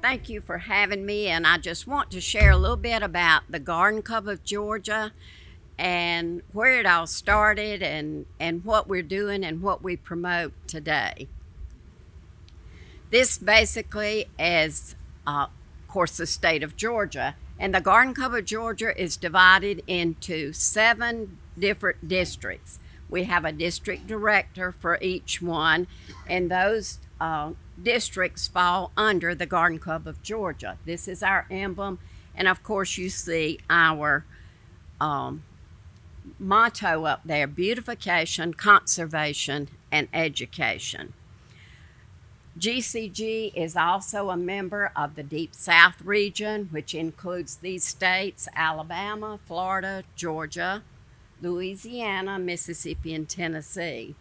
Thank you for having me, and I just want to share a little bit about the Garden Club of Georgia and where it all started and what we're doing and what we promote today. This basically is, of course, the state of Georgia, and the Garden Club of Georgia is divided into 7 different districts. We have a district director for each one, and those districts fall under the Garden Club of Georgia. This is our emblem, and of course, you see our motto up there: beautification, conservation, and education. GCG is also a member of the Deep South region, which includes these states: Alabama, Florida, Georgia, Louisiana, Mississippi, and Tennessee.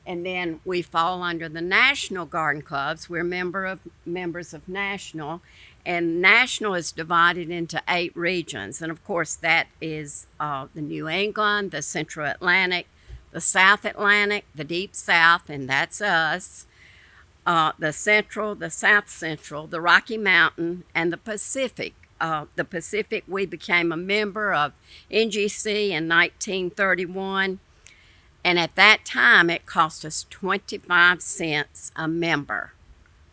And then we fall under the National Garden Clubs. We're members of National, and National is divided into 8 regions. And of course, that is the New England, the Central Atlantic, the South Atlantic, the Deep South, and that's us, the Central, the South Central, the Rocky Mountain, and the Pacific. The Pacific, we became a member of NGC in 1931, and at that time it cost us 25 cents a member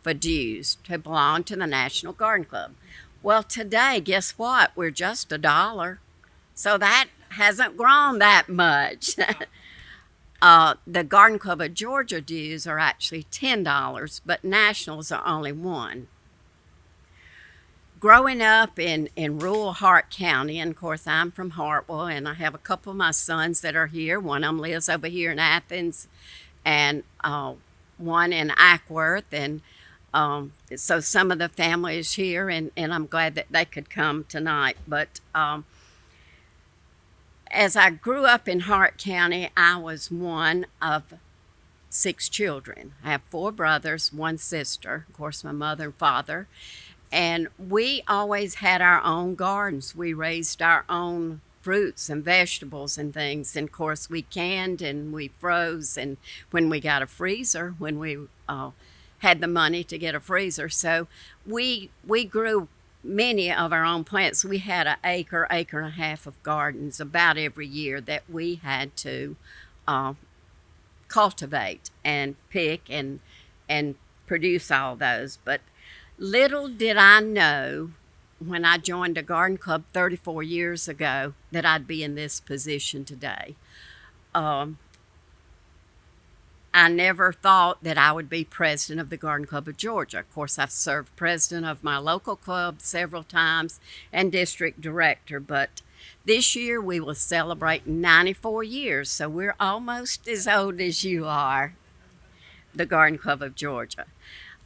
for dues to belong to the National Garden Club. Well, today, guess what? We're just $1, so that hasn't grown that much. The Garden Club of Georgia dues are actually $10, but Nationals are only $1. Growing up in rural Hart County, and of course I'm from Hartwell, and I have a couple of my sons that are here. One of them lives over here in Athens, and one in Ackworth, and so some of the family is here, and I'm glad that they could come tonight. But as I grew up in Hart County, I was one of 6 children. I have 4 brothers, 1 sister, of course my mother and father. And we always had our own gardens. We raised our own fruits and vegetables and things. And of course, we canned and we froze. And when we got a freezer, when we had the money to get a freezer, so we grew many of our own plants. We had an acre and a half of gardens about every year that we had to cultivate and pick and produce all those. But little did I know when I joined a garden club 34 years ago that I'd be in this position today. I never thought that I would be president of the Garden Club of Georgia. Of course, I've served president of my local club several times and district director, but this year we will celebrate 94 years, so we're almost as old as you are, the Garden Club of Georgia.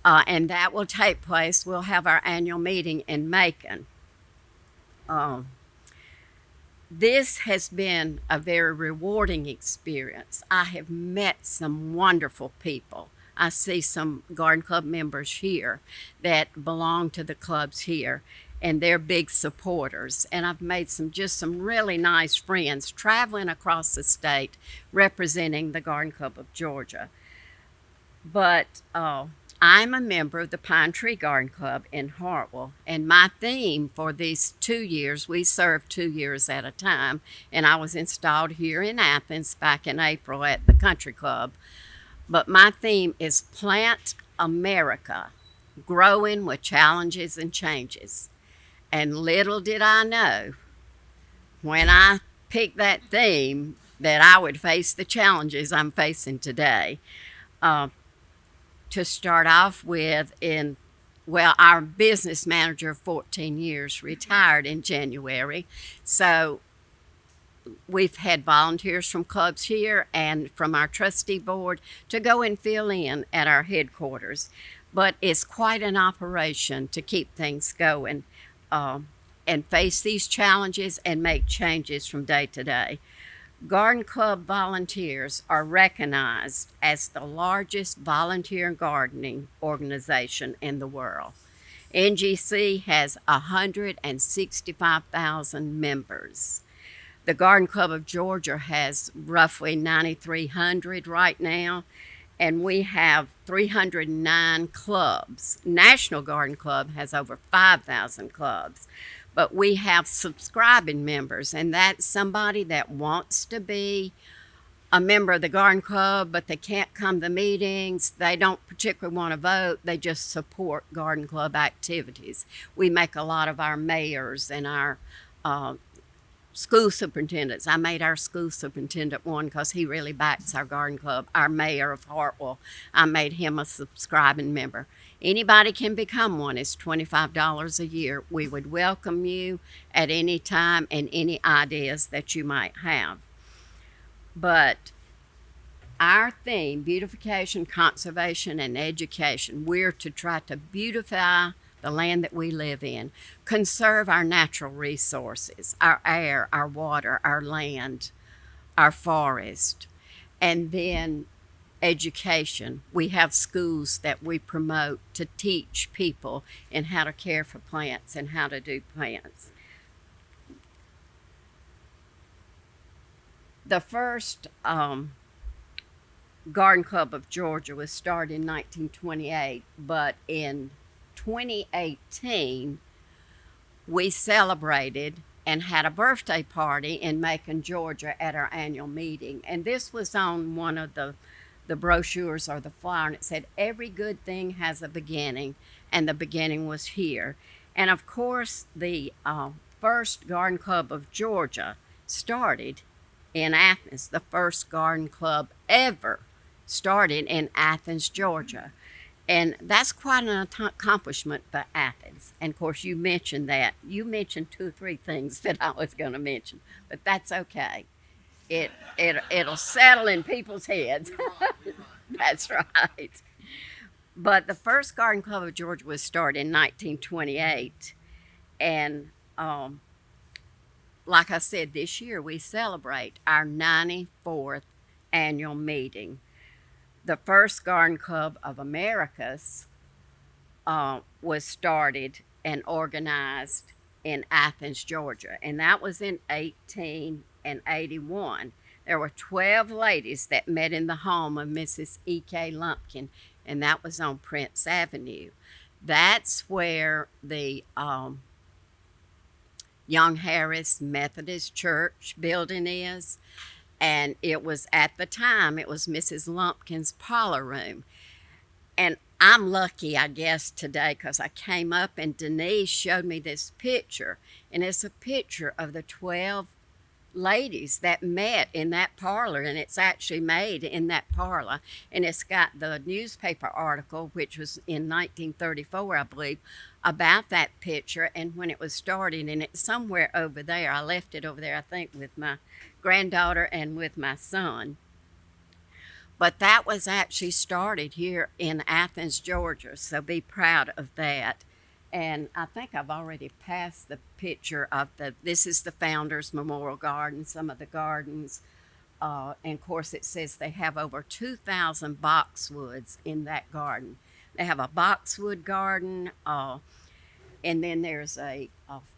And that will take place. We'll have our annual meeting in Macon. This has been a very rewarding experience. I have met some wonderful people. I see some Garden Club members here that belong to the clubs here, and they're big supporters. And I've made some really nice friends traveling across the state representing the Garden Club of Georgia. But I'm a member of the Pine Tree Garden Club in Hartwell, and my theme for these 2 years, we serve 2 years at a time, and I was installed here in Athens back in April at the Country Club. But my theme is Plant America, Growing with Challenges and Changes. And little did I know when I picked that theme that I would face the challenges I'm facing today. To start off with, our business manager of 14 years retired in January. So we've had volunteers from clubs here and from our trustee board to go and fill in at our headquarters. But it's quite an operation to keep things going and face these challenges and make changes from day to day. Garden Club volunteers are recognized as the largest volunteer gardening organization in the world. NGC has 165,000 members. The Garden Club of Georgia has roughly 9,300 right now, And we have 309 clubs. National Garden Club has over 5,000 clubs. But we have subscribing members, and that's somebody that wants to be a member of the garden club, but they can't come to meetings. They don't particularly want to vote. They just support garden club activities. We make a lot of our mayors and our school superintendents. I made our school superintendent one because he really backs our garden club. Our mayor of Hartwell, I made him a subscribing member. Anybody can become one. It's $25 a year. We would welcome you at any time and any ideas that you might have. But our theme, beautification, conservation, and education, we're to try to beautify the land that we live in, conserve our natural resources, our air, our water, our land, our forest, and then education. We have schools that we promote to teach people in how to care for plants and how to do plants. The first Garden Club of Georgia was started in 1928, but in 2018 we celebrated and had a birthday party in Macon, Georgia at our annual meeting. And this was on one of the brochures or the flyer, and it said, "Every good thing has a beginning," and the beginning was here. And of course, the first Garden Club of Georgia started in Athens. The first garden club ever started in Athens, Georgia. And that's quite an accomplishment for Athens. And of course, you mentioned that. You mentioned 2 or 3 things that I was going to mention, but that's okay. It'll settle in people's heads. That's right. But the first Garden Club of Georgia was started in 1928. And like I said, this year we celebrate our 94th annual meeting. The first Garden Club of Americas was started and organized in Athens, Georgia, and that was in 1881. There were 12 ladies that met in the home of Mrs. E.K. Lumpkin, and that was on Prince Avenue. That's where the Young Harris Methodist Church building is. And it was, at the time, it was Mrs. Lumpkin's parlor room. And I'm lucky, I guess, today, because I came up and Denise showed me this picture. And it's a picture of the 12 ladies that met in that parlor. And it's actually made in that parlor. And it's got the newspaper article, which was in 1934, I believe, about that picture and when it was started. And it's somewhere over there. I left it over there, I think, with my granddaughter and with my son. But that was actually started here in Athens, Georgia, so be proud of that. And I think I've already passed the picture of this is the Founders Memorial Garden, some of the gardens. And of course it says they have over 2,000 boxwoods in that garden. They have a boxwood garden, and then there's a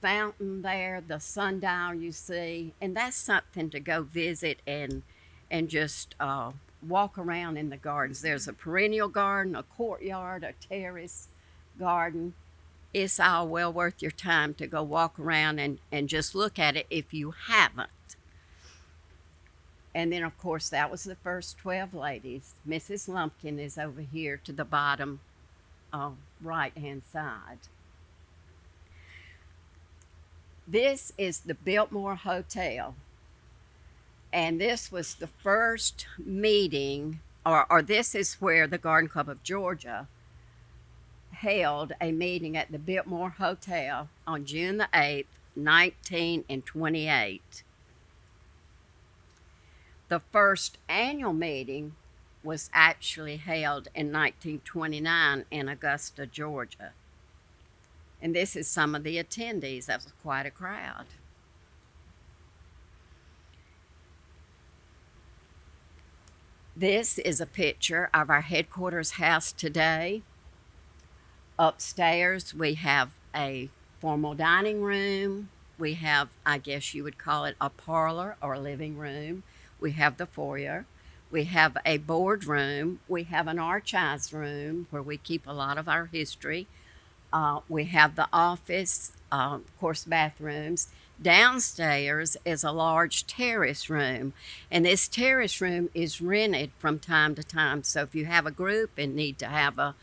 fountain there, the sundial you see, and that's something to go visit and just walk around in the gardens. There's a perennial garden, a courtyard, a terrace garden. It's all well worth your time to go walk around and just look at it if you haven't. And then, of course, that was the first 12 ladies. Mrs. Lumpkin is over here to the bottom right-hand side. This is the Biltmore Hotel, and this was the first meeting, or this is where the Garden Club of Georgia held a meeting at the Biltmore Hotel on June the 8th, 1928. The first annual meeting was actually held in 1929 in Augusta, Georgia. And this is some of the attendees. That was quite a crowd. This is a picture of our headquarters house today. Upstairs, we have a formal dining room. We have, I guess you would call it a parlor or a living room. We have the foyer. We have a boardroom. We have an archives room where we keep a lot of our history. We have the office, of course, bathrooms. Downstairs is a large terrace room, and this terrace room is rented from time to time. So if you have a group and need to have a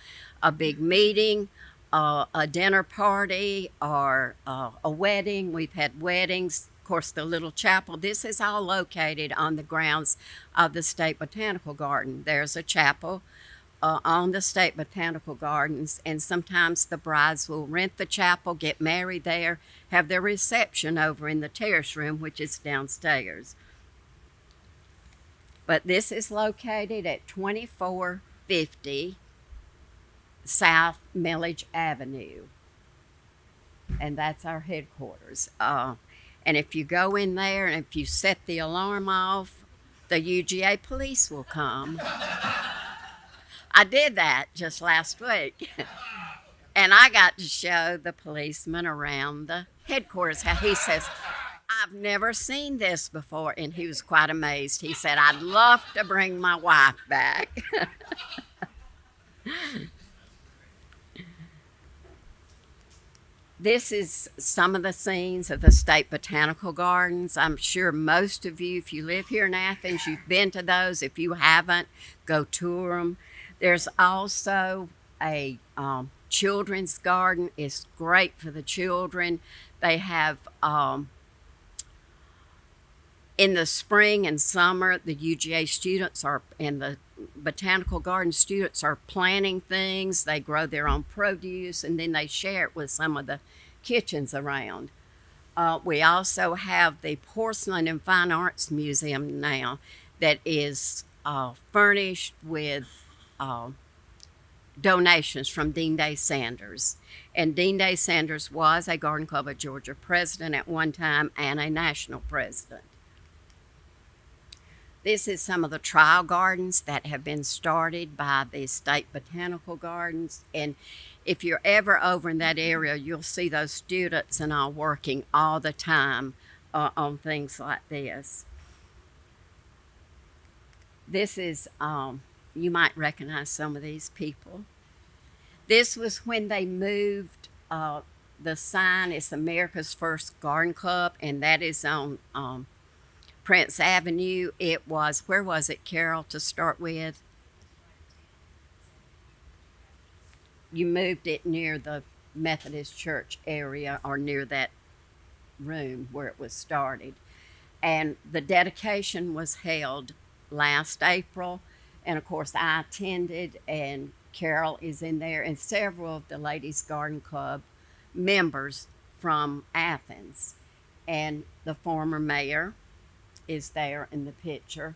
big meeting, a dinner party, or a wedding, we've had weddings. Of course, the little chapel, this is all located on the grounds of the State Botanical Garden. There's a chapel on the State Botanical Gardens, and sometimes the brides will rent the chapel, get married there, have their reception over in the terrace room, which is downstairs. But this is located at 2450 South Millage Avenue, and that's our headquarters. And if you go in there and if you set the alarm off, the UGA police will come. I did that just last week. And I got to show the policeman around the headquarters. How he says, I've never seen this before. And he was quite amazed. He said, I'd love to bring my wife back. This is some of the scenes of the State Botanical Gardens. I'm sure most of you, if you live here in Athens, you've been to those. If you haven't, go tour them. There's also a children's garden. It's great for the children. They have, in the spring and summer, the UGA students are, and the botanical garden students are planting things. They grow their own produce, and then they share it with some of the kitchens around. We also have the Porcelain and Fine Arts Museum now that is furnished with donations from Dean Day Sanders. And Dean Day Sanders was a Garden Club of Georgia president at one time and a national president. This is some of the trial gardens that have been started by the State Botanical Gardens. And if you're ever over in that area, you'll see those students and all working all the time on things like this. This is, you might recognize some of these people. This was when they moved the sign. It's America's First Garden Club, and that is on Prince Avenue. It was, where was it, Carol, to start with? You moved it near the Methodist Church area, or near that room where it was started. And the dedication was held last April. And of course, I attended, and Carol is in there, and several of the Ladies Garden Club members from Athens. And the former mayor is there in the picture.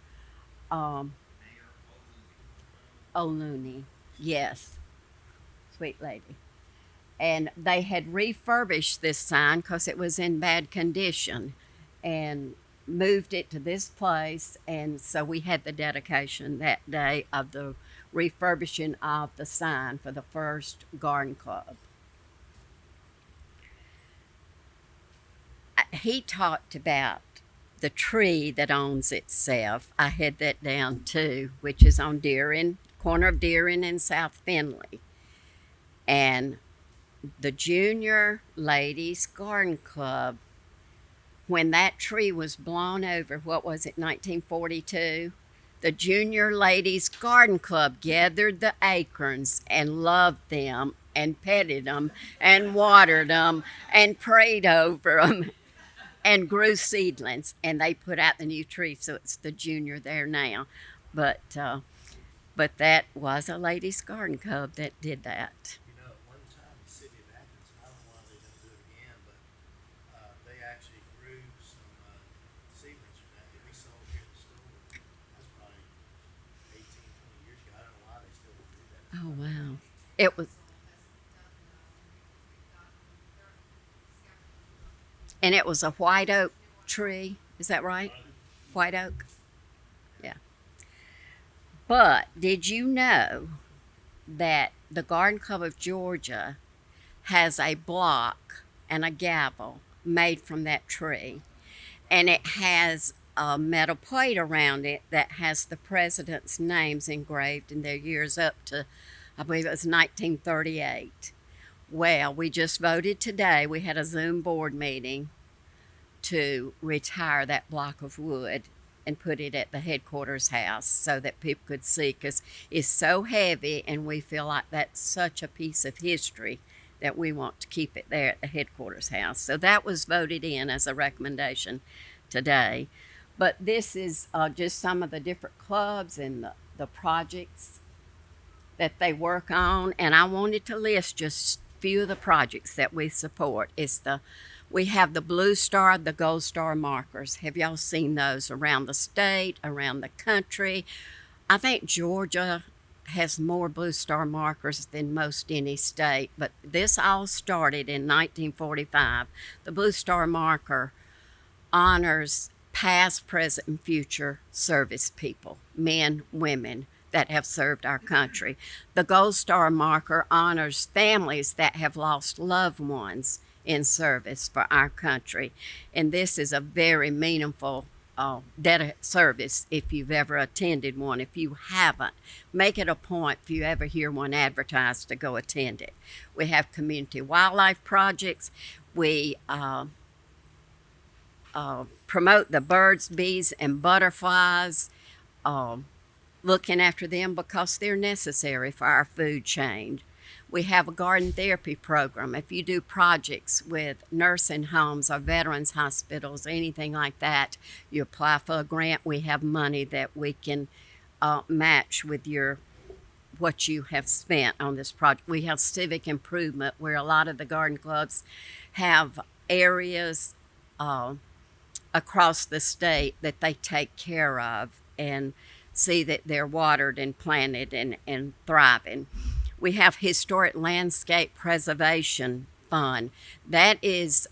O'Looney, yes, sweet lady. And they had refurbished this sign because it was in bad condition, and moved it to this place. And so we had the dedication that day of the refurbishing of the sign for the first garden club. He talked about the tree that owns itself. I had that down too, which is on Deering, corner of Deering and South Findlay. And the Junior Ladies Garden Club, when that tree was blown over, what was it, 1942? The Junior Ladies Garden Club gathered the acorns and loved them and petted them and watered them and prayed over them and grew seedlings, and they put out the new tree, so it's the Junior there now. But that was a ladies' garden club that did that. You know, at one time, the city of Athens, I don't know why they don't do it again, but they actually grew some seedlings from that we sold here at the store. That's probably 18, 20 years ago. I don't know why they still don't do that. Oh wow! It was, and it was a white oak tree. Is that right? White oak. Yeah. But did you know that the Garden Club of Georgia has a block and a gavel made from that tree? And it has a metal plate around it that has the president's names engraved and their years up to, I believe it was 1938. Well, we just voted today. We had a Zoom board meeting to retire that block of wood and put it at the headquarters house so that people could see, because it's so heavy and we feel like that's such a piece of history that we want to keep it there at the headquarters house. So that was voted in as a recommendation today. But this is just some of the different clubs and the projects that they work on. And I wanted to list just a few of the projects that we support. We have the Blue Star, the Gold Star markers. Have y'all seen those around the state, around the country? I think Georgia has more Blue Star markers than most any state, but this all started in 1945. The Blue Star marker honors past, present, and future service people, men, women, that have served our country. The Gold Star marker honors families that have lost loved ones in service for our country. And this is a very meaningful service if you've ever attended one. If you haven't, make it a point if you ever hear one advertised to go attend it. We have community wildlife projects. We promote the birds, bees, and butterflies, looking after them because they're necessary for our food chain. We have a garden therapy program. If you do projects with nursing homes or veterans hospitals, anything like that, you apply for a grant. We have money that we can match with what you have spent on this project. We have civic improvement, where a lot of the garden clubs have areas across the state that they take care of and see that they're watered and planted and thriving. We have Historic Landscape Preservation Fund. That is,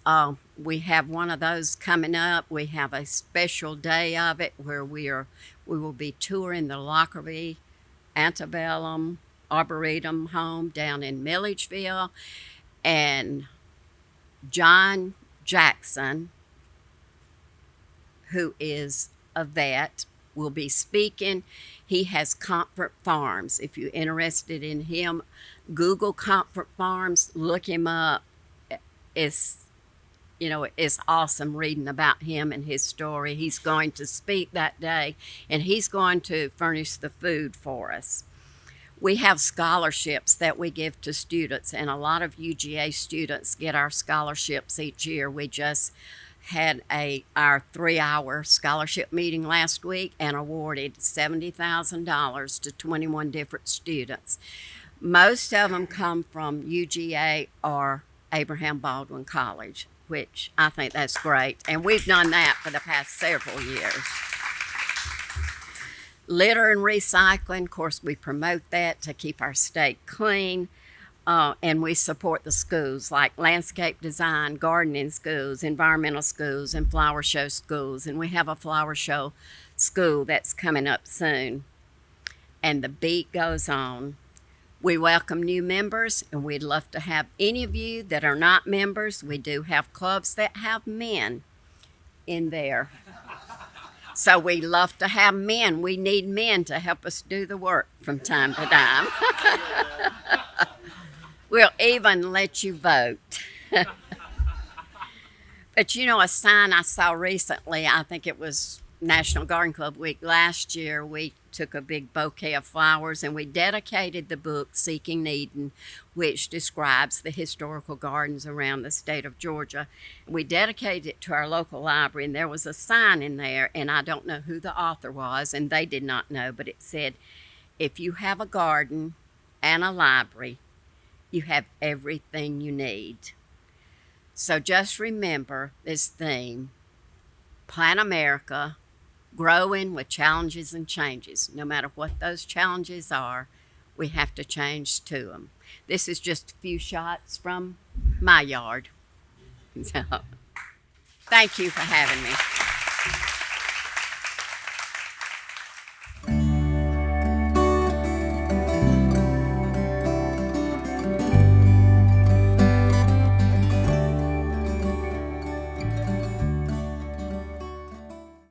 we have one of those coming up. We have a special day of it where we will be touring the Lockerbie Antebellum Arboretum home down in Milledgeville. And John Jackson, who is a vet, will be speaking. He has Comfort Farms. If you're interested in him, Google Comfort Farms, look him up. It's awesome reading about him and his story. He's going to speak that day, and he's going to furnish the food for us. We have scholarships that we give to students, and a lot of UGA students get our scholarships each year. We just had our 3-hour scholarship meeting last week and awarded $70,000 to 21 different students. Most of them come from UGA or Abraham Baldwin College, which I think that's great. And we've done that for the past several years. Litter and recycling, of course, we promote that to keep our state clean. And we support the schools like landscape design, gardening schools, environmental schools, and flower show schools. And we have a flower show school that's coming up soon. And the beat goes on. We welcome new members, and we'd love to have any of you that are not members. We do have clubs that have men in there. So we love to have men. We need men to help us do the work from time to time. We'll even let you vote. But a sign I saw recently, I think it was National Garden Club Week last year, we took a big bouquet of flowers and we dedicated the book Seeking Eden, which describes the historical gardens around the state of Georgia. We dedicated it to our local library, and there was a sign in there, and I don't know who the author was, and they did not know, but it said, if you have a garden and a library, you have everything you need. So just remember this theme: Plant America, growing with challenges and changes. No matter what those challenges are, we have to change to them. This is just a few shots from my yard. So, thank you for having me.